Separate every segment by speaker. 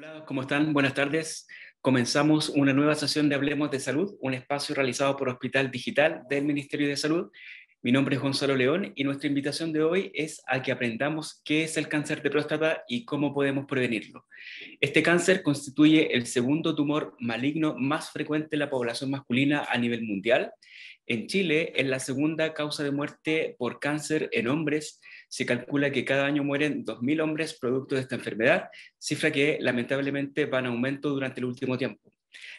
Speaker 1: Hola, ¿cómo están? Buenas tardes. Comenzamos una nueva sesión de Hablemos de Salud, un espacio realizado por Hospital Digital del Ministerio de Salud. Mi nombre es Gonzalo León y nuestra invitación de hoy es a que aprendamos qué es el cáncer de próstata y cómo podemos prevenirlo. Este cáncer constituye el segundo tumor maligno más frecuente en la población masculina a nivel mundial. En Chile, es la segunda causa de muerte por cáncer en hombres. Se calcula que cada año mueren 2.000 hombres producto de esta enfermedad, cifra que lamentablemente va en aumento durante el último tiempo.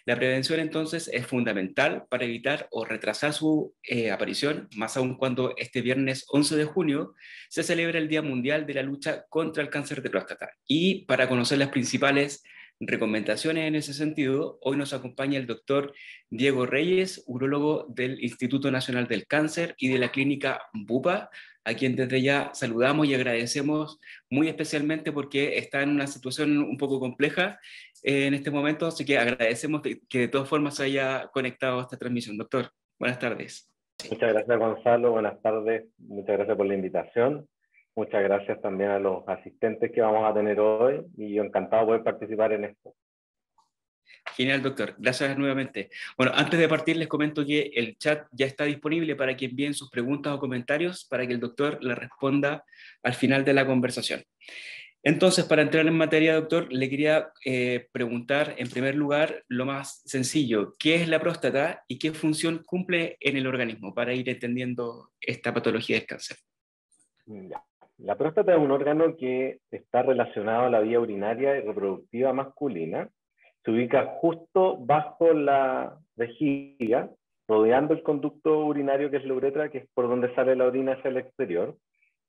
Speaker 1: La prevención entonces es fundamental para evitar o retrasar su aparición, más aún cuando este viernes 11 de junio se celebra el Día Mundial de la Lucha contra el Cáncer de Próstata. Y para conocer las principales recomendaciones en ese sentido, hoy nos acompaña el doctor Diego Reyes, urólogo del Instituto Nacional del Cáncer y de la clínica Bupa, a quien desde ya saludamos y agradecemos muy especialmente porque está en una situación un poco compleja en este momento, así que agradecemos que de todas formas se haya conectado a esta transmisión. Doctor, buenas tardes.
Speaker 2: Muchas gracias, Gonzalo. Buenas tardes. Muchas gracias por la invitación. Muchas gracias también a los asistentes que vamos a tener hoy y yo encantado de poder participar en esto.
Speaker 1: Genial, doctor. Gracias nuevamente. Bueno, antes de partir les comento que el chat ya está disponible para que envíen sus preguntas o comentarios para que el doctor les responda al final de la conversación. Entonces, para entrar en materia, doctor, le quería preguntar en primer lugar lo más sencillo, ¿qué es la próstata y qué función cumple en el organismo para ir entendiendo esta patología del cáncer?
Speaker 2: Ya. La próstata es un órgano que está relacionado a la vía urinaria y reproductiva masculina. Se ubica justo bajo la vejiga, rodeando el conducto urinario que es la uretra, que es por donde sale la orina hacia el exterior.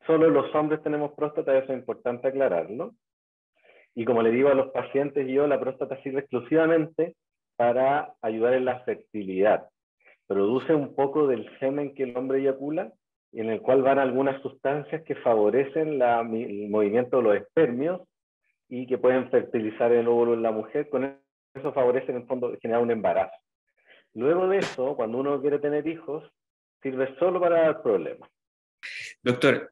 Speaker 2: Solo los hombres tenemos próstata, eso es importante aclararlo. Y como le digo a los pacientes yo, la próstata sirve exclusivamente para ayudar en la fertilidad. Produce un poco del semen que el hombre eyacula, en el cual van algunas sustancias que favorecen el movimiento de los espermios y que pueden fertilizar el óvulo en la mujer. Con eso favorece en el fondo generar un embarazo. Luego de eso, cuando uno quiere tener hijos, sirve solo para dar problemas.
Speaker 1: Doctor,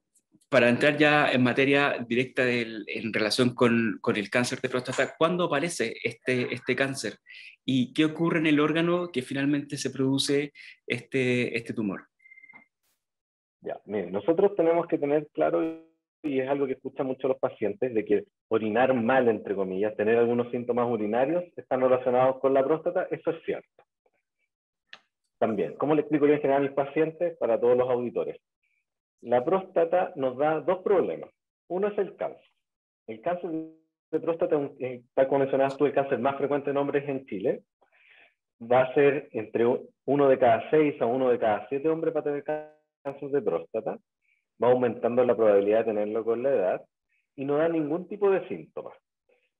Speaker 1: para entrar ya en materia directa en relación con el cáncer de próstata, ¿cuándo aparece este cáncer? ¿Y qué ocurre en el órgano que finalmente se produce este tumor?
Speaker 2: Ya, miren, nosotros tenemos que tener claro, y es algo que escuchan mucho los pacientes, de que orinar mal, entre comillas, tener algunos síntomas urinarios, están relacionados con la próstata. Eso es cierto. También, ¿cómo le explico yo en general a mis pacientes para todos los auditores? La próstata nos da dos problemas. Uno es el cáncer. El cáncer de próstata, tal como mencionabas tú, el cáncer más frecuente en hombres en Chile. Va a ser entre 1 de cada 6 a 1 de cada 7 hombres para tener cáncer de próstata. Va aumentando la probabilidad de tenerlo con la edad y no da ningún tipo de síntomas.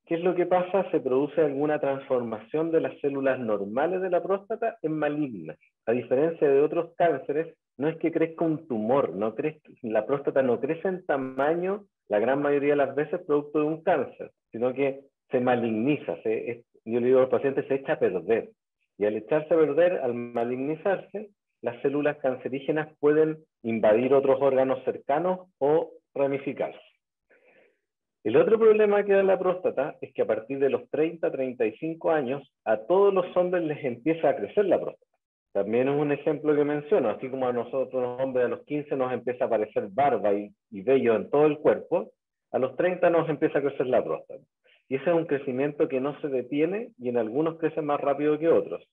Speaker 2: ¿Qué es lo que pasa? Se produce alguna transformación de las células normales de la próstata en malignas. A diferencia de otros cánceres, no es que crezca un tumor, la próstata no crece en tamaño la gran mayoría de las veces producto de un cáncer, sino que se maligniza, yo le digo a los pacientes, se echa a perder. Y al echarse a perder, al malignizarse, las células cancerígenas pueden invadir otros órganos cercanos o ramificarse. El otro problema que da la próstata es que a partir de los 30-35 años, a todos los hombres les empieza a crecer la próstata. También es un ejemplo que menciono, así como a nosotros los hombres a los 15 nos empieza a aparecer barba y vello en todo el cuerpo, a los 30 nos empieza a crecer la próstata. Y ese es un crecimiento que no se detiene y en algunos crece más rápido que otros.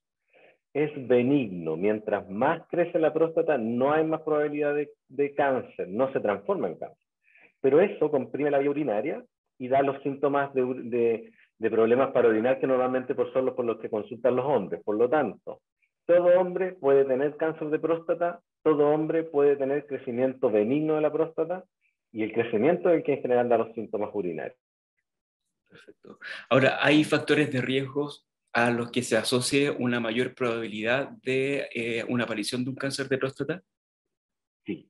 Speaker 2: Es benigno. Mientras más crece la próstata, no hay más probabilidad de cáncer, no se transforma en cáncer. Pero eso comprime la vía urinaria y da los síntomas de problemas para orinar que normalmente son los por los que consultan los hombres. Por lo tanto, todo hombre puede tener cáncer de próstata, todo hombre puede tener crecimiento benigno de la próstata y el crecimiento es el que en general da los síntomas urinarios.
Speaker 1: Perfecto. Ahora, ¿hay factores de riesgos a los que se asocie una mayor probabilidad de una aparición de un cáncer de próstata?
Speaker 2: Sí.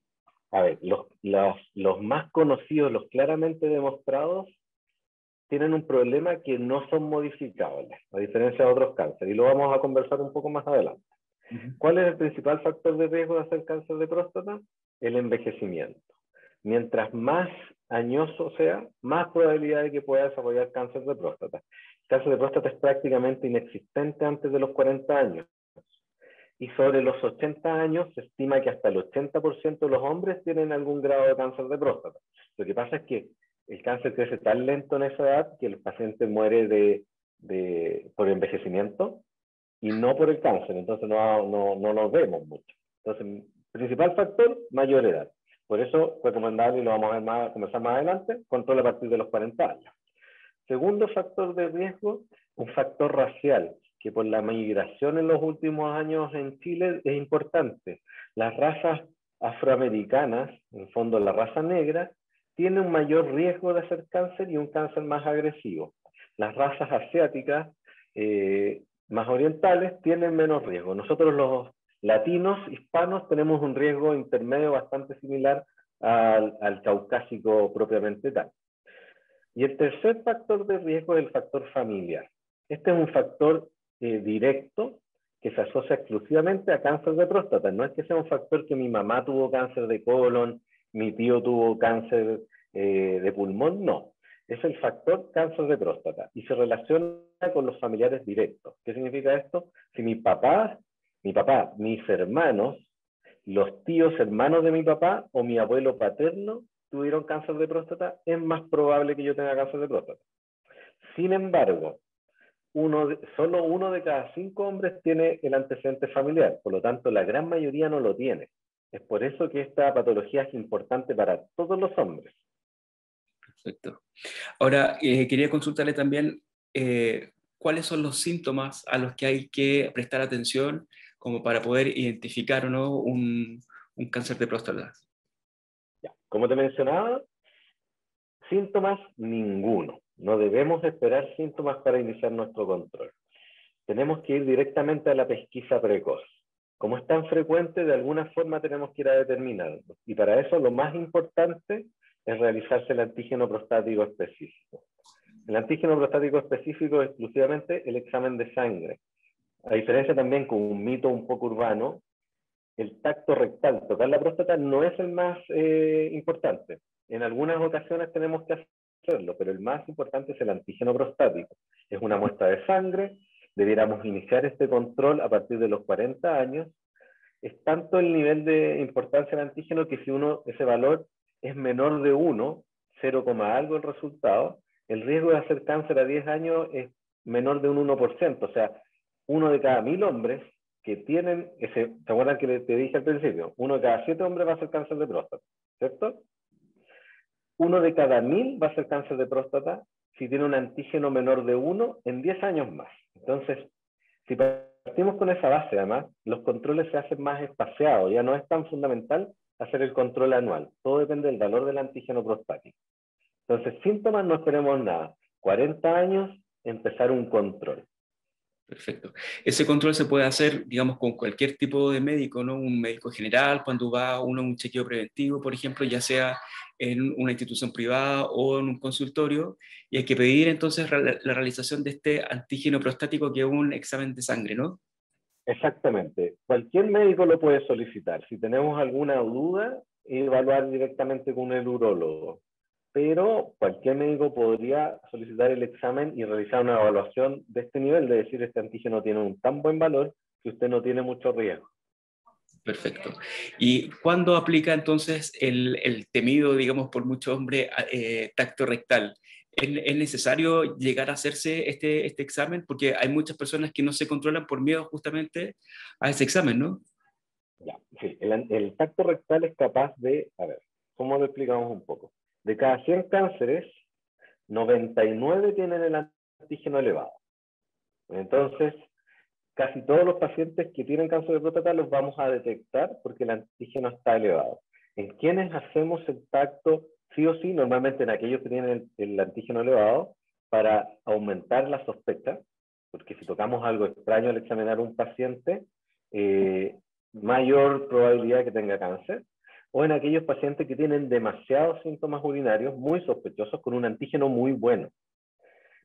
Speaker 2: A ver, los más conocidos, los claramente demostrados, tienen un problema que no son modificables, a diferencia de otros cánceres, y lo vamos a conversar un poco más adelante. ¿Cuál es el principal factor de riesgo de hacer cáncer de próstata? El envejecimiento. Mientras más añoso sea, más probabilidad de que pueda desarrollar cáncer de próstata. El cáncer de próstata es prácticamente inexistente antes de los 40 años. Y sobre los 80 años se estima que hasta el 80% de los hombres tienen algún grado de cáncer de próstata. Lo que pasa es que el cáncer crece tan lento en esa edad que el paciente muere por envejecimiento y no por el cáncer, entonces no lo vemos mucho. Entonces, principal factor, mayor edad. Por eso, recomendable, y lo vamos a conversar más adelante, control a partir de los 40 años. Segundo factor de riesgo, un factor racial, que por la migración en los últimos años en Chile es importante. Las razas afroamericanas, en el fondo la raza negra, tienen un mayor riesgo de hacer cáncer y un cáncer más agresivo. Las razas asiáticas, más orientales, tienen menos riesgo. Nosotros los latinos, hispanos, tenemos un riesgo intermedio bastante similar al caucásico propiamente tal. Y el tercer factor de riesgo es el factor familiar. Este es un factor directo que se asocia exclusivamente a cáncer de próstata. No es que sea un factor que mi mamá tuvo cáncer de colon, mi tío tuvo cáncer de pulmón, no. Es el factor cáncer de próstata y se relaciona con los familiares directos. ¿Qué significa esto? Si mi papá, mis hermanos, los tíos hermanos de mi papá o mi abuelo paterno tuvieron cáncer de próstata, es más probable que yo tenga cáncer de próstata. Sin embargo, solo 1 de cada 5 hombres tiene el antecedente familiar, por lo tanto la gran mayoría no lo tiene. Es por eso que esta patología es importante para todos los hombres.
Speaker 1: Perfecto. Ahora, quería consultarle también cuáles son los síntomas a los que hay que prestar atención como para poder identificar o no un cáncer de próstata.
Speaker 2: Ya. Como te mencionaba, síntomas ninguno. No debemos esperar síntomas para iniciar nuestro control. Tenemos que ir directamente a la pesquisa precoz. Como es tan frecuente, de alguna forma tenemos que ir a determinarlo. Y para eso lo más importante es realizarse el antígeno prostático específico. El antígeno prostático específico es exclusivamente el examen de sangre. A diferencia también con un mito un poco urbano, el tacto rectal, tocar la próstata, no es el más importante. En algunas ocasiones tenemos que hacerlo, pero el más importante es el antígeno prostático. Es una muestra de sangre, debiéramos iniciar este control a partir de los 40 años. Es tanto el nivel de importancia del antígeno que si ese valor es menor de 1, 0, algo el resultado, el riesgo de hacer cáncer a 10 años es menor de un 1%. O sea, 1 de cada 1000 hombres que tienen ¿te acuerdan que te dije al principio? 1 de cada 7 hombres va a hacer cáncer de próstata, ¿cierto? 1 de cada 1000 va a ser cáncer de próstata si tiene un antígeno menor de 1 en 10 años más. Entonces, si partimos con esa base, además, los controles se hacen más espaciados. Ya no es tan fundamental hacer el control anual. Todo depende del valor del antígeno prostático. Entonces, síntomas no esperemos nada. 40 años, empezar un control.
Speaker 1: Perfecto. Ese control se puede hacer, digamos, con cualquier tipo de médico, ¿no? Un médico general, cuando va uno a un chequeo preventivo, por ejemplo, ya sea en una institución privada o en un consultorio, y hay que pedir entonces la realización de este antígeno prostático, que es un examen de sangre, ¿no?
Speaker 2: Exactamente. Cualquier médico lo puede solicitar. Si tenemos alguna duda, evaluar directamente con el urólogo. Pero cualquier médico podría solicitar el examen y realizar una evaluación de este nivel, de decir, este antígeno tiene un tan buen valor que usted no tiene mucho riesgo.
Speaker 1: Perfecto. ¿Y cuándo aplica entonces el temido, digamos, por muchos hombres, tacto rectal? ¿Es necesario llegar a hacerse este examen? Porque hay muchas personas que no se controlan por miedo justamente a ese examen, ¿no?
Speaker 2: Ya, sí, el tacto rectal es capaz de, a ver, ¿cómo lo explicamos un poco? De cada 100 cánceres, 99 tienen el antígeno elevado. Entonces, casi todos los pacientes que tienen cáncer de próstata los vamos a detectar porque el antígeno está elevado. En quienes hacemos el tacto sí o sí, normalmente en aquellos que tienen el antígeno elevado, para aumentar la sospecha, porque si tocamos algo extraño al examinar a un paciente, mayor probabilidad que tenga cáncer, o en aquellos pacientes que tienen demasiados síntomas urinarios muy sospechosos con un antígeno muy bueno,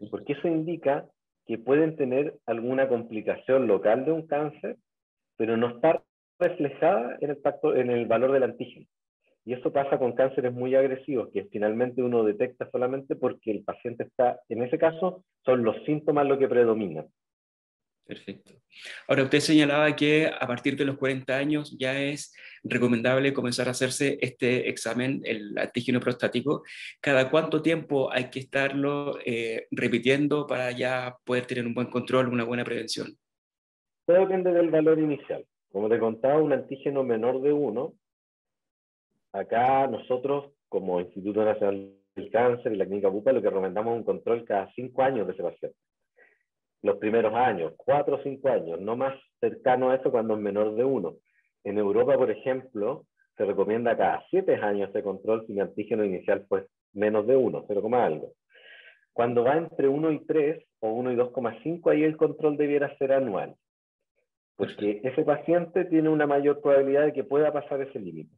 Speaker 2: porque eso indica que pueden tener alguna complicación local de un cáncer, pero no está reflejada en el valor del antígeno. Y eso pasa con cánceres muy agresivos, que finalmente uno detecta solamente porque el paciente está, en ese caso, son los síntomas lo que predominan.
Speaker 1: Perfecto. Ahora, usted señalaba que a partir de los 40 años ya es recomendable comenzar a hacerse este examen, el antígeno prostático. ¿Cada cuánto tiempo hay que estarlo repitiendo para ya poder tener un buen control, una buena prevención?
Speaker 2: Todo depende del valor inicial. Como te contaba, un antígeno menor de 1, acá nosotros, como Instituto Nacional del Cáncer y la Clínica Bupa, lo que recomendamos es un control cada 5 años de ese paciente. Los primeros años, 4 o 5 años, no más cercano a eso cuando es menor de 1. En Europa, por ejemplo, se recomienda cada 7 años de control si mi antígeno inicial fue menos de 1, 0, algo. Cuando va entre 1 y 3 o 1 y 2,5, ahí el control debiera ser anual, porque ese paciente tiene una mayor probabilidad de que pueda pasar ese límite.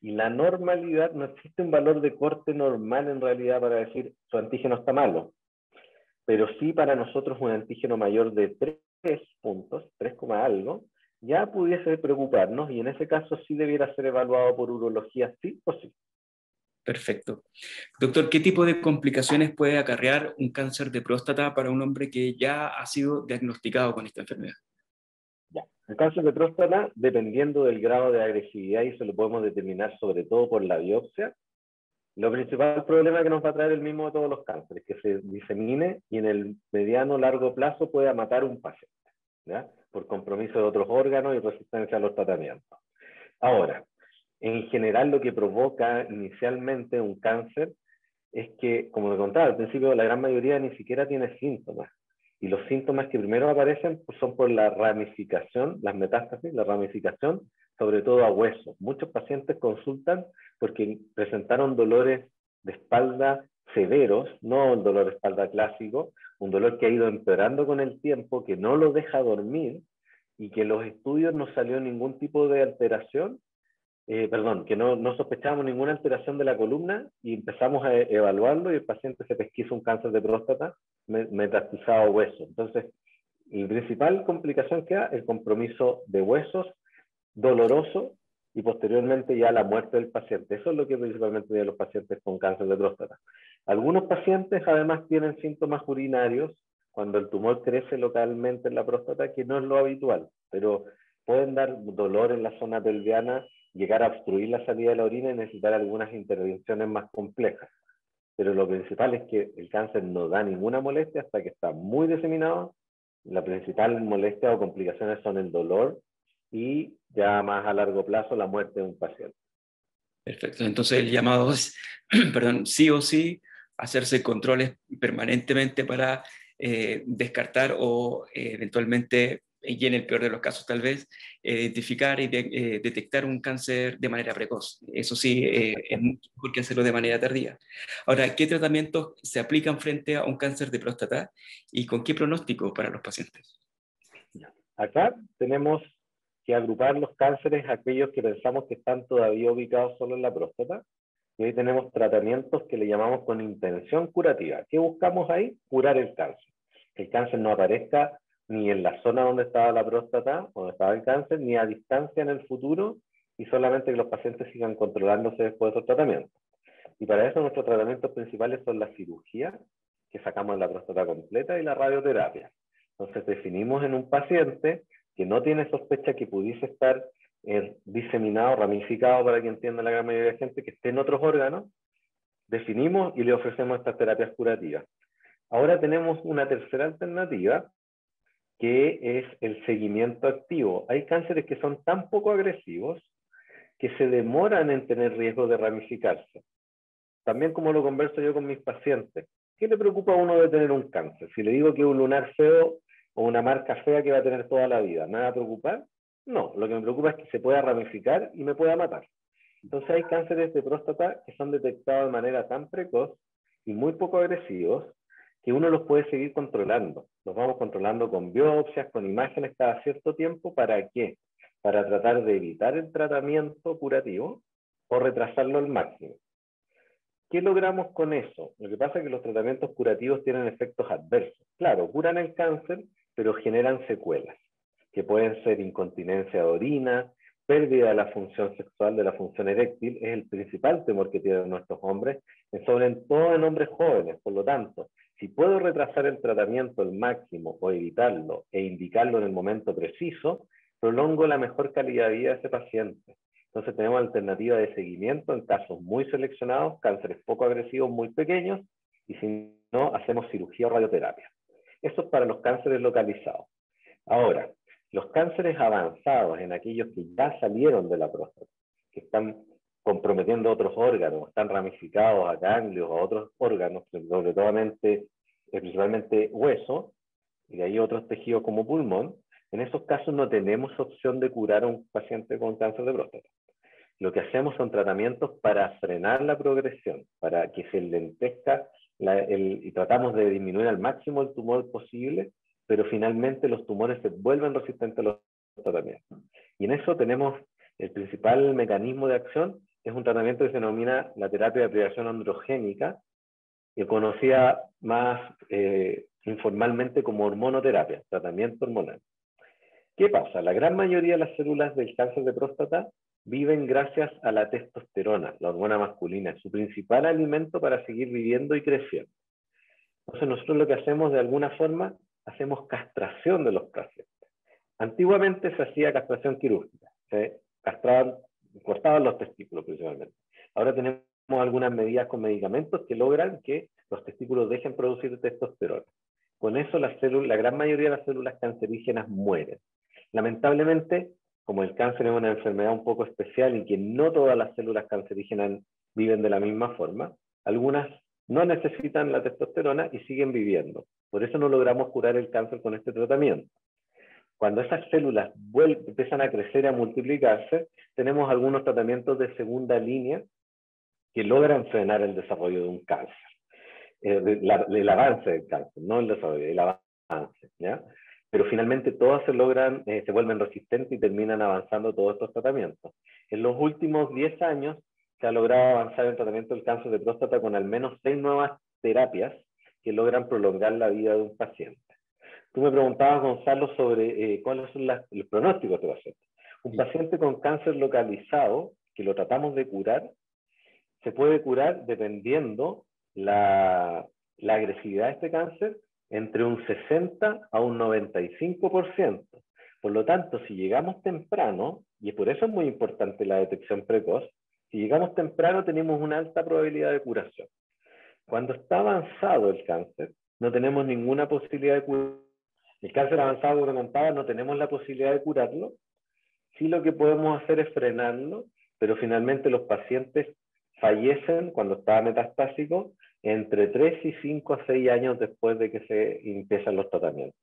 Speaker 2: Y la normalidad, no existe un valor de corte normal en realidad para decir su antígeno está malo, pero sí para nosotros un antígeno mayor de 3 puntos, 3, algo, ya pudiese preocuparnos y en ese caso sí debiera ser evaluado por urología, sí o sí.
Speaker 1: Perfecto. Doctor, ¿qué tipo de complicaciones puede acarrear un cáncer de próstata para un hombre que ya ha sido diagnosticado con esta enfermedad?
Speaker 2: Ya. El cáncer de próstata, dependiendo del grado de agresividad, y eso lo podemos determinar sobre todo por la biopsia, lo principal problema que nos va a traer el mismo de todos los cánceres, que se disemine y en el mediano largo plazo pueda matar un paciente, ¿ya? Por compromiso de otros órganos y resistencia a los tratamientos. Ahora, en general lo que provoca inicialmente un cáncer es que, como te contaba al principio, la gran mayoría ni siquiera tiene síntomas. Y los síntomas que primero aparecen pues, son por la ramificación, las metástasis, la ramificación, sobre todo a huesos. Muchos pacientes consultan porque presentaron dolores de espalda severos, no el dolor de espalda clásico, un dolor que ha ido empeorando con el tiempo, que no lo deja dormir y que en los estudios no salió ningún tipo de alteración, que no sospechábamos ninguna alteración de la columna y empezamos a evaluarlo y el paciente se pesquisa un cáncer de próstata metastizado a hueso. Entonces, la principal complicación que da es el compromiso de huesos, doloroso y posteriormente ya la muerte del paciente. Eso es lo que principalmente tienen los pacientes con cáncer de próstata. Algunos pacientes además tienen síntomas urinarios cuando el tumor crece localmente en la próstata, que no es lo habitual, pero pueden dar dolor en la zona pelviana, llegar a obstruir la salida de la orina y necesitar algunas intervenciones más complejas. Pero lo principal es que el cáncer no da ninguna molestia hasta que está muy diseminado. La principal molestia o complicaciones son el dolor y ya más a largo plazo la muerte de un paciente.
Speaker 1: Perfecto. Entonces el llamado es, perdón, sí o sí, hacerse controles permanentemente para descartar o eventualmente, y en el peor de los casos tal vez, identificar y detectar un cáncer de manera precoz. Eso sí, es mucho mejor que hacerlo de manera tardía. Ahora, ¿qué tratamientos se aplican frente a un cáncer de próstata y con qué pronóstico para los pacientes?
Speaker 2: Acá tenemos que agrupar los cánceres, aquellos que pensamos que están todavía ubicados solo en la próstata, y ahí tenemos tratamientos que le llamamos con intención curativa. ¿Qué buscamos ahí? Curar el cáncer. Que el cáncer no aparezca ni en la zona donde estaba la próstata, donde estaba el cáncer, ni a distancia en el futuro, y solamente que los pacientes sigan controlándose después de esos tratamientos. Y para eso nuestros tratamientos principales son la cirugía, que sacamos la próstata completa, y la radioterapia. Entonces definimos en un paciente que no tiene sospecha que pudiese estar diseminado, ramificado, para que entienda la gran mayoría de gente, que esté en otros órganos, definimos y le ofrecemos estas terapias curativas. Ahora tenemos una tercera alternativa, que es el seguimiento activo. Hay cánceres que son tan poco agresivos que se demoran en tener riesgo de ramificarse. También como lo converso yo con mis pacientes. ¿Qué le preocupa a uno de tener un cáncer? Si le digo que es un lunar feo o una marca fea que va a tener toda la vida, ¿me va a preocupar? No, lo que me preocupa es que se pueda ramificar y me pueda matar. Entonces hay cánceres de próstata que son detectados de manera tan precoz y muy poco agresivos que uno los puede seguir controlando. Los vamos controlando con biopsias, con imágenes cada cierto tiempo. ¿Para qué? Para tratar de evitar el tratamiento curativo o retrasarlo al máximo. ¿Qué logramos con eso? Lo que pasa es que los tratamientos curativos tienen efectos adversos. Claro, curan el cáncer, pero generan secuelas, que pueden ser incontinencia de orina, pérdida de la función sexual, de la función eréctil, es el principal temor que tienen nuestros hombres, sobre todo en hombres jóvenes. Por lo tanto, si puedo retrasar el tratamiento al máximo o evitarlo e indicarlo en el momento preciso, prolongo la mejor calidad de vida de ese paciente. Entonces tenemos alternativas de seguimiento en casos muy seleccionados, cánceres poco agresivos muy pequeños, y si no, hacemos cirugía o radioterapia. Eso es para los cánceres localizados. Ahora, los cánceres avanzados, en aquellos que ya salieron de la próstata, que están comprometiendo otros órganos, están ramificados a ganglios o a otros órganos, principalmente hueso, y de ahí otros tejidos como pulmón, en esos casos no tenemos opción de curar a un paciente con cáncer de próstata. Lo que hacemos son tratamientos para frenar la progresión, para que se lentezca y tratamos de disminuir al máximo el tumor posible, pero finalmente los tumores se vuelven resistentes a los tratamientos. Y en eso tenemos el principal mecanismo de acción, es un tratamiento que se denomina la terapia de privación androgénica, que conocida más informalmente como hormonoterapia, tratamiento hormonal. ¿Qué pasa? La gran mayoría de las células del cáncer de próstata viven gracias a la testosterona, la hormona masculina, su principal alimento para seguir viviendo y creciendo. Entonces nosotros lo que hacemos de alguna forma, hacemos castración de los pacientes. Antiguamente se hacía castración quirúrgica, se castraban, cortaban los testículos principalmente. Ahora tenemos algunas medidas con medicamentos que logran que los testículos dejen producir testosterona. Con eso la gran mayoría de las células cancerígenas mueren. Lamentablemente, como el cáncer es una enfermedad un poco especial y que no todas las células cancerígenas viven de la misma forma, algunas no necesitan la testosterona y siguen viviendo. Por eso no logramos curar el cáncer con este tratamiento. Cuando esas células empiezan a crecer y a multiplicarse, tenemos algunos tratamientos de segunda línea que logran frenar el desarrollo de un cáncer. El avance del cáncer, no el desarrollo, el avance, ¿ya? Pero finalmente todas se vuelven resistentes y terminan avanzando todos estos tratamientos. En los últimos 10 años se ha logrado avanzar el tratamiento del cáncer de próstata con al menos 6 nuevas terapias que logran prolongar la vida de un paciente. Tú me preguntabas, Gonzalo, sobre cuáles son los pronósticos de paciente. Un paciente con cáncer localizado, que lo tratamos de curar, se puede curar dependiendo la agresividad de este cáncer entre un 60 a un 95%. Por lo tanto, si llegamos temprano, y por eso es muy importante la detección precoz, si llegamos temprano tenemos una alta probabilidad de curación. Cuando está avanzado el cáncer, no tenemos ninguna posibilidad de curarlo. El cáncer avanzado, como comentaba, no tenemos la posibilidad de curarlo. Sí, lo que podemos hacer es frenarlo, pero finalmente los pacientes fallecen cuando está metastásico entre 3 y 5 a 6 años después de que se empiezan los tratamientos.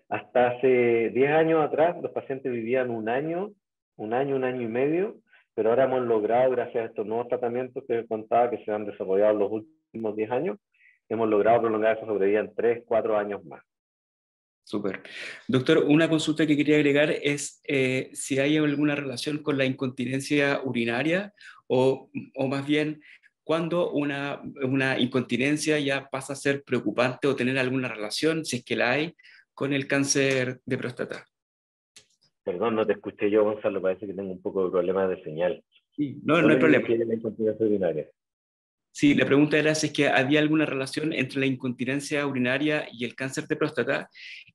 Speaker 2: Hasta hace 10 años atrás los pacientes vivían un año y medio, pero ahora hemos logrado, gracias a estos nuevos tratamientos que contaba que se han desarrollado en los últimos 10 años, hemos logrado prolongar esa sobrevida en 3, 4 años más.
Speaker 1: Súper. Doctor, una consulta que quería agregar es si hay alguna relación con la incontinencia urinaria o más bien cuando una incontinencia ya pasa a ser preocupante o tener alguna relación, si es que la hay, con el cáncer de próstata.
Speaker 2: Perdón, no te escuché yo, Gonzalo, parece que tengo un poco de problema de señal.
Speaker 1: Sí, no hay problema.
Speaker 2: La incontinencia urinaria.
Speaker 1: Sí, la pregunta era si es que había alguna relación entre la incontinencia urinaria y el cáncer de próstata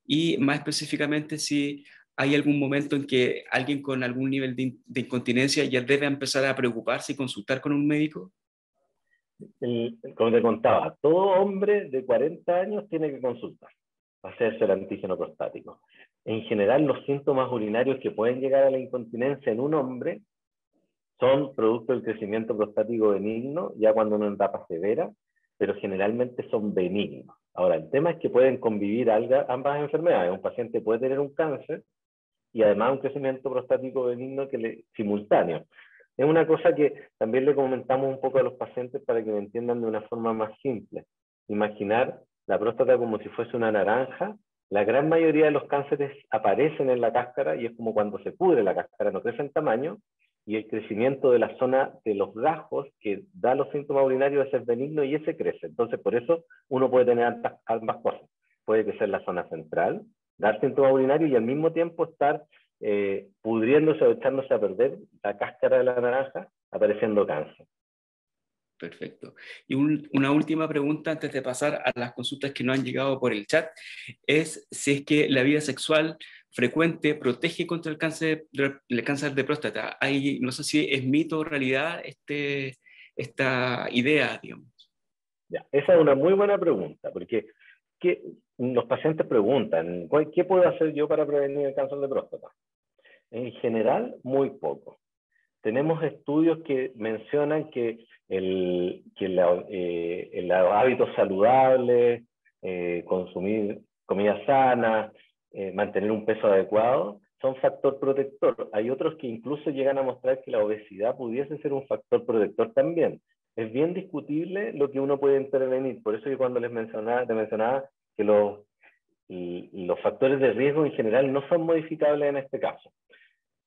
Speaker 1: y más específicamente si hay algún momento en que alguien con algún nivel de incontinencia ya debe empezar a preocuparse y consultar con un médico.
Speaker 2: Como te contaba, todo hombre de 40 años tiene que consultar, hacerse el antígeno prostático. En general, los síntomas urinarios que pueden llegar a la incontinencia en un hombre son producto del crecimiento prostático benigno, ya cuando no en etapa severa, pero generalmente son benignos. Ahora, el tema es que pueden convivir ambas enfermedades. Un paciente puede tener un cáncer y además un crecimiento prostático benigno simultáneo. Es una cosa que también le comentamos un poco a los pacientes para que me entiendan de una forma más simple. Imaginar la próstata como si fuese una naranja. La gran mayoría de los cánceres aparecen en la cáscara y es como cuando se pudre la cáscara, no crece en tamaño, y el crecimiento de la zona de los gajos que da los síntomas urinarios es benigno y ese crece. Entonces, por eso uno puede tener ambas cosas. Puede crecer la zona central, dar síntomas urinarios y al mismo tiempo estar pudriéndose o echándose a perder la cáscara de la naranja, apareciendo cáncer.
Speaker 1: Perfecto. Y una última pregunta antes de pasar a las consultas que nos han llegado por el chat, es si es que la vida sexual frecuente protege contra el cáncer de próstata. No sé si es mito o realidad esta idea, digamos.
Speaker 2: Ya, esa es una muy buena pregunta, porque los pacientes preguntan, ¿qué puedo hacer yo para prevenir el cáncer de próstata? En general, muy poco. Tenemos estudios que mencionan que los hábitos saludables, consumir comida sana, mantener un peso adecuado, son factor protector. Hay otros que incluso llegan a mostrar que la obesidad pudiese ser un factor protector también. Es bien discutible lo que uno puede intervenir. Por eso que cuando te mencionaba que los factores de riesgo en general no son modificables en este caso.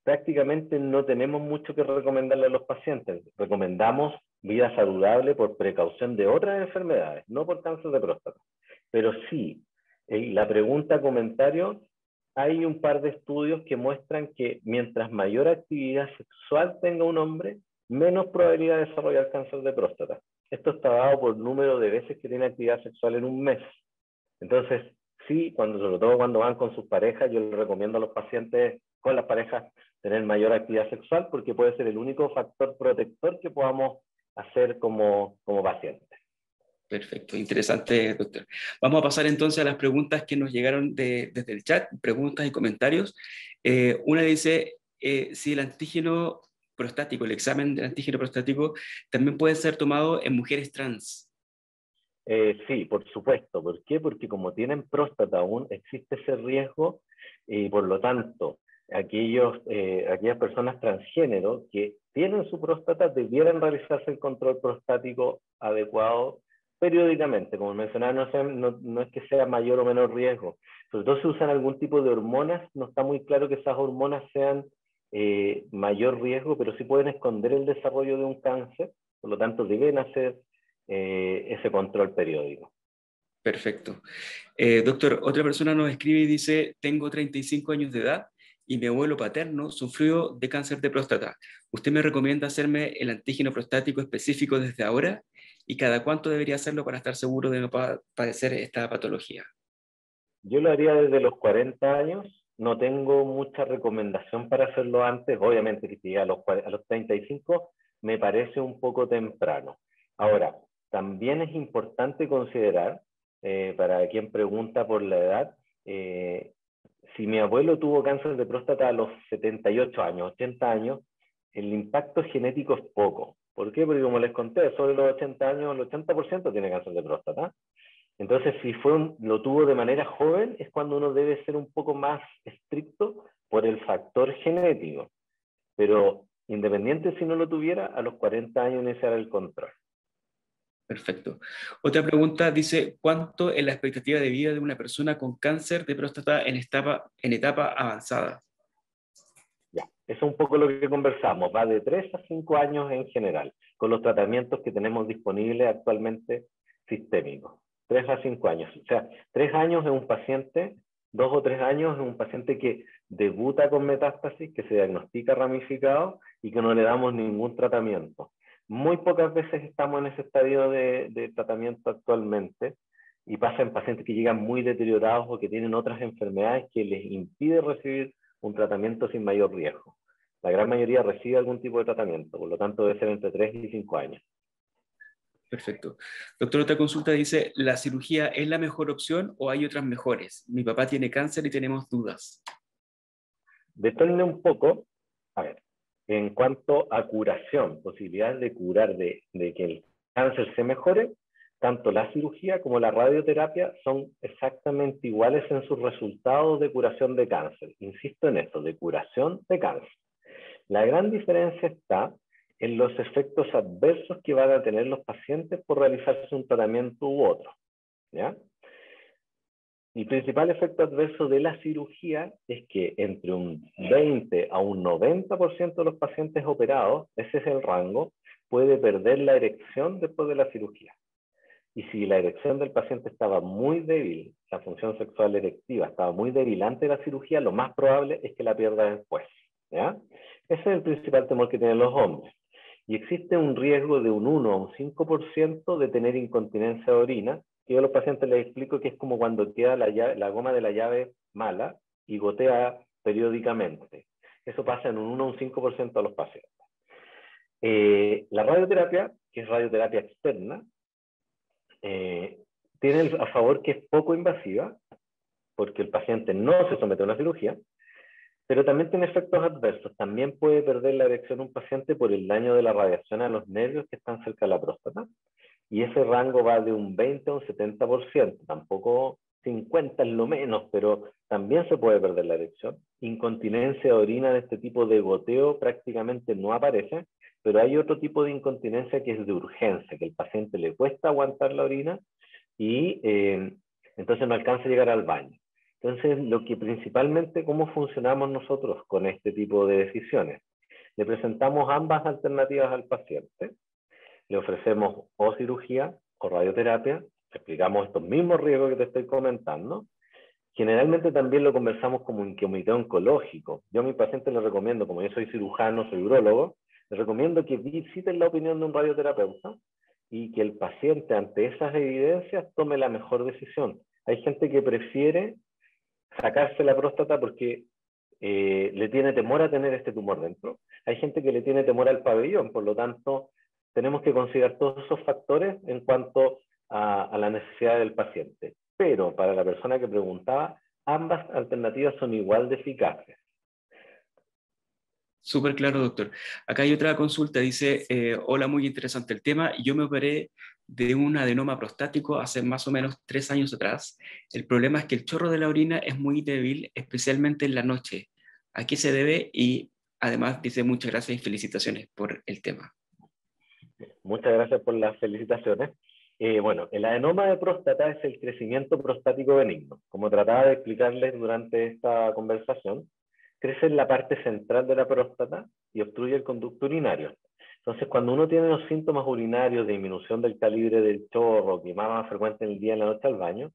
Speaker 2: Prácticamente no tenemos mucho que recomendarle a los pacientes. Recomendamos vida saludable por precaución de otras enfermedades, no por cáncer de próstata. Pero sí, la pregunta, comentario, hay un par de estudios que muestran que mientras mayor actividad sexual tenga un hombre, menos probabilidad de desarrollar cáncer de próstata. Esto está dado por el número de veces que tiene actividad sexual en un mes. Entonces, sí, sobre todo cuando van con sus parejas, yo les recomiendo a los pacientes con las parejas tener mayor actividad sexual porque puede ser el único factor protector que podamos hacer como pacientes.
Speaker 1: Perfecto, interesante, doctor. Vamos a pasar entonces a las preguntas que nos llegaron desde el chat, preguntas y comentarios. Una dice, si el antígeno prostático, el examen del antígeno prostático, también puede ser tomado en mujeres trans.
Speaker 2: Sí, por supuesto. ¿Por qué? Porque como tienen próstata aún, existe ese riesgo y por lo tanto, aquellas personas transgénero que tienen su próstata debieran realizarse el control prostático adecuado periódicamente. Como mencionaba, no es que sea mayor o menor riesgo. Sobre todo si usan algún tipo de hormonas, no está muy claro que esas hormonas sean mayor riesgo, pero sí pueden esconder el desarrollo de un cáncer, por lo tanto deben hacer ese control periódico.
Speaker 1: Perfecto. Doctor, otra persona nos escribe y dice, tengo 35 años de edad y mi abuelo paterno sufrió de cáncer de próstata. ¿Usted me recomienda hacerme el antígeno prostático específico desde ahora? ¿Y cada cuánto debería hacerlo para estar seguro de no padecer esta patología?
Speaker 2: Yo lo haría desde los 40 años. No tengo mucha recomendación para hacerlo antes. Obviamente que si llega a los 35 me parece un poco temprano. Ahora, también es importante considerar, para quien pregunta por la edad, si mi abuelo tuvo cáncer de próstata a los 78 años, 80 años, el impacto genético es poco. ¿Por qué? Porque como les conté, sobre los 80 años, el 80% tiene cáncer de próstata. Entonces, si lo tuvo de manera joven, es cuando uno debe ser un poco más estricto por el factor genético. Pero independiente si no lo tuviera, a los 40 años iniciar el control.
Speaker 1: Perfecto. Otra pregunta dice, ¿cuánto es la expectativa de vida de una persona con cáncer de próstata en etapa avanzada?
Speaker 2: Ya, eso es un poco lo que conversamos. Va de 3 a 5 años en general, con los tratamientos que tenemos disponibles actualmente sistémicos. 3 a 5 años. O sea, 3 años es un paciente, 2 o 3 años es un paciente que debuta con metástasis, que se diagnostica ramificado y que no le damos ningún tratamiento. Muy pocas veces estamos en ese estadio de tratamiento actualmente y pasa en pacientes que llegan muy deteriorados o que tienen otras enfermedades que les impide recibir un tratamiento sin mayor riesgo. La gran mayoría recibe algún tipo de tratamiento, por lo tanto debe ser entre 3 y 5 años.
Speaker 1: Perfecto. Doctor, otra consulta dice, ¿la cirugía es la mejor opción o hay otras mejores? Mi papá tiene cáncer y tenemos dudas.
Speaker 2: Depende un poco, a ver, en cuanto a curación, posibilidades de curar, de que el cáncer se mejore, tanto la cirugía como la radioterapia son exactamente iguales en sus resultados de curación de cáncer. Insisto en esto, de curación de cáncer. La gran diferencia está en los efectos adversos que van a tener los pacientes por realizarse un tratamiento u otro. ¿Ya? El principal efecto adverso de la cirugía es que entre un 20 a un 90% de los pacientes operados, ese es el rango, puede perder la erección después de la cirugía. Y si la erección del paciente estaba muy débil, la función sexual erectiva estaba muy débil antes de la cirugía, lo más probable es que la pierda después. ¿Ya? Ese es el principal temor que tienen los hombres. Y existe un riesgo de un 1 a un 5% de tener incontinencia de orina, que yo a los pacientes les explico que es como cuando queda la goma de la llave mala y gotea periódicamente. Eso pasa en un 1 a un 5% a los pacientes. La radioterapia, que es radioterapia externa, tiene a favor que es poco invasiva, porque el paciente no se somete a una cirugía, pero también tiene efectos adversos. También puede perder la erección un paciente por el daño de la radiación a los nervios que están cerca de la próstata, y ese rango va de un 20 a un 70%, tampoco 50 es lo menos, pero también se puede perder la erección. Incontinencia de orina de este tipo de goteo prácticamente no aparece, pero hay otro tipo de incontinencia que es de urgencia, que el paciente le cuesta aguantar la orina y entonces no alcanza a llegar al baño. Entonces, lo que principalmente, ¿cómo funcionamos nosotros con este tipo de decisiones? Le presentamos ambas alternativas al paciente, le ofrecemos o cirugía o radioterapia, explicamos estos mismos riesgos que te estoy comentando. Generalmente también lo conversamos como un comité oncológico. Yo a mis pacientes les recomiendo, como yo soy cirujano, soy urólogo, les recomiendo que visiten la opinión de un radioterapeuta y que el paciente ante esas evidencias tome la mejor decisión. Hay gente que prefiere sacarse la próstata porque le tiene temor a tener este tumor dentro. Hay gente que le tiene temor al pabellón, por lo tanto, tenemos que considerar todos esos factores en cuanto a la necesidad del paciente. Pero para la persona que preguntaba, ambas alternativas son igual de eficaces.
Speaker 1: Súper claro, doctor. Acá hay otra consulta, dice, hola, muy interesante el tema. Yo me operé de un adenoma prostático hace más o menos 3 años atrás. El problema es que el chorro de la orina es muy débil, especialmente en la noche. ¿A qué se debe? Y además dice muchas gracias y felicitaciones por el tema.
Speaker 2: Muchas gracias por las felicitaciones. Bueno, el adenoma de próstata es el crecimiento prostático benigno. Como trataba de explicarles durante esta conversación, crece en la parte central de la próstata y obstruye el conducto urinario. Entonces, cuando uno tiene los síntomas urinarios de disminución del calibre del chorro, que más frecuente en el día y en la noche al baño,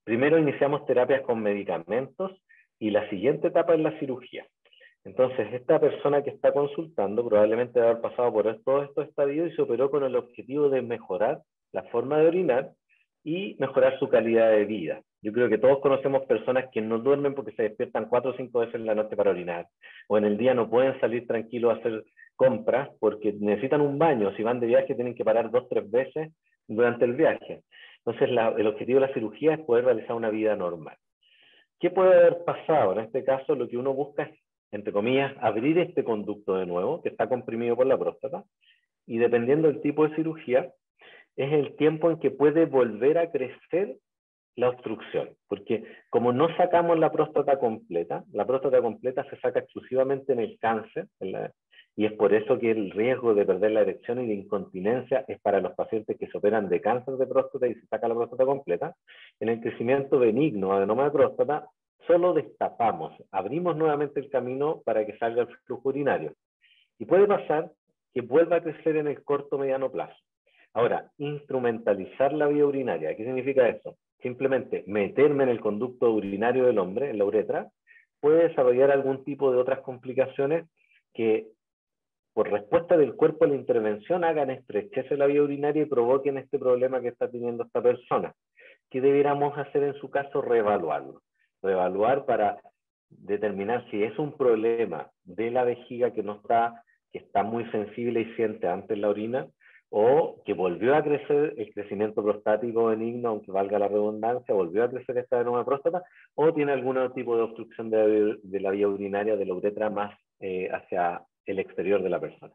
Speaker 2: primero iniciamos terapias con medicamentos y la siguiente etapa es la cirugía. Entonces, esta persona que está consultando probablemente debe haber pasado por todos estos estadios y se operó con el objetivo de mejorar la forma de orinar y mejorar su calidad de vida. Yo creo que todos conocemos personas que no duermen porque se despiertan 4 o 5 veces en la noche para orinar, o en el día no pueden salir tranquilos a hacer compras porque necesitan un baño. Si van de viaje tienen que parar 2 o 3 veces durante el viaje. Entonces, el objetivo de la cirugía es poder realizar una vida normal. ¿Qué puede haber pasado? En este caso, lo que uno busca es, entre comillas, abrir este conducto de nuevo, que está comprimido por la próstata, y dependiendo del tipo de cirugía, es el tiempo en que puede volver a crecer la obstrucción, porque como no sacamos la próstata completa se saca exclusivamente en el cáncer, y es por eso que el riesgo de perder la erección y de incontinencia es para los pacientes que se operan de cáncer de próstata y se saca la próstata completa. En el crecimiento benigno, adenoma de próstata, solo destapamos, abrimos nuevamente el camino para que salga el flujo urinario. Y puede pasar que vuelva a crecer en el corto o mediano plazo. Ahora, instrumentalizar la vía urinaria, ¿qué significa eso? Simplemente meterme en el conducto urinario del hombre, en la uretra, puede desarrollar algún tipo de otras complicaciones que, por respuesta del cuerpo a la intervención, hagan estrechez la vía urinaria y provoquen este problema que está teniendo esta persona. ¿Qué deberíamos hacer en su caso? Reevaluarlo. Reevaluar para determinar si es un problema de la vejiga que está muy sensible y siente antes la orina, o que volvió a crecer el crecimiento prostático benigno, aunque valga la redundancia, volvió a crecer esta adenoma de próstata, o tiene algún otro tipo de obstrucción de la vía urinaria de la uretra más hacia el exterior de la persona.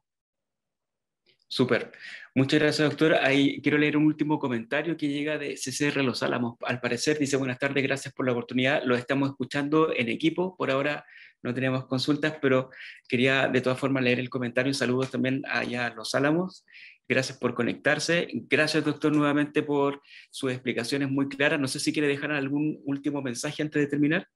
Speaker 1: Súper. Muchas gracias, doctor. Ahí quiero leer un último comentario que llega de CCR Los Álamos. Al parecer, dice, buenas tardes, gracias por la oportunidad. Lo estamos escuchando en equipo. Por ahora no tenemos consultas, pero quería de todas formas leer el comentario. Saludos también allá a Los Álamos. Gracias por conectarse. Gracias, doctor, nuevamente por sus explicaciones muy claras. No sé si quiere dejar algún último mensaje antes de terminar.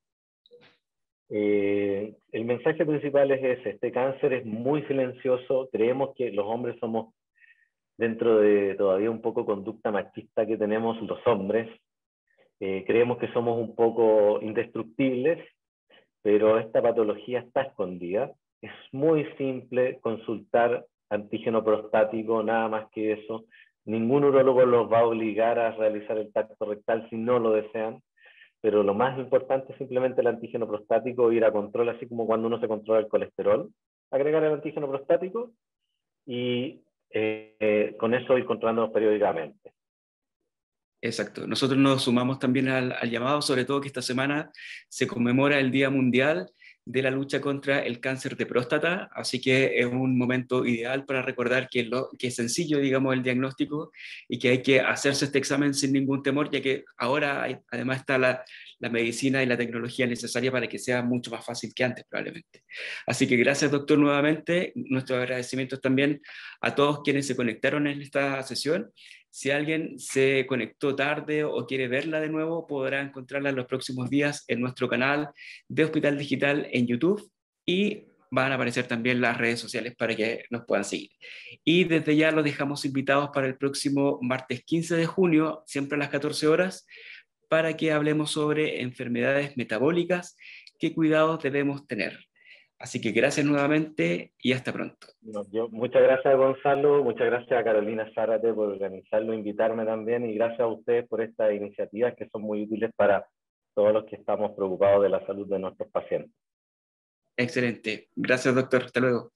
Speaker 2: El mensaje principal es ese: este cáncer es muy silencioso. Creemos que los hombres somos dentro de todavía un poco conducta machista que tenemos los hombres, creemos que somos un poco indestructibles, pero esta patología está escondida. Es muy simple consultar antígeno prostático, nada más que eso. Ningún urólogo los va a obligar a realizar el tacto rectal si no lo desean, pero lo más importante es simplemente el antígeno prostático, ir a control, así como cuando uno se controla el colesterol, agregar el antígeno prostático y con eso ir controlando periódicamente.
Speaker 1: Exacto. Nosotros nos sumamos también al llamado, sobre todo que esta semana se conmemora el Día Mundial de la lucha contra el cáncer de próstata, así que es un momento ideal para recordar que es sencillo, digamos, el diagnóstico y que hay que hacerse este examen sin ningún temor, ya que ahora además está la medicina y la tecnología necesaria para que sea mucho más fácil que antes, probablemente. Así que gracias, doctor, nuevamente. Nuestros agradecimientos también a todos quienes se conectaron en esta sesión. Si alguien se conectó tarde o quiere verla de nuevo, podrá encontrarla en los próximos días en nuestro canal de Hospital Digital en YouTube y van a aparecer también las redes sociales para que nos puedan seguir. Y desde ya los dejamos invitados para el próximo martes 15 de junio, siempre a las 14 horas, para que hablemos sobre enfermedades metabólicas, qué cuidados debemos tener. Así que gracias nuevamente y hasta pronto.
Speaker 2: Muchas gracias a Gonzalo, muchas gracias a Carolina Zárate por organizarlo, invitarme también, y gracias a ustedes por estas iniciativas que son muy útiles para todos los que estamos preocupados de la salud de nuestros pacientes.
Speaker 1: Excelente. Gracias, doctor. Hasta luego.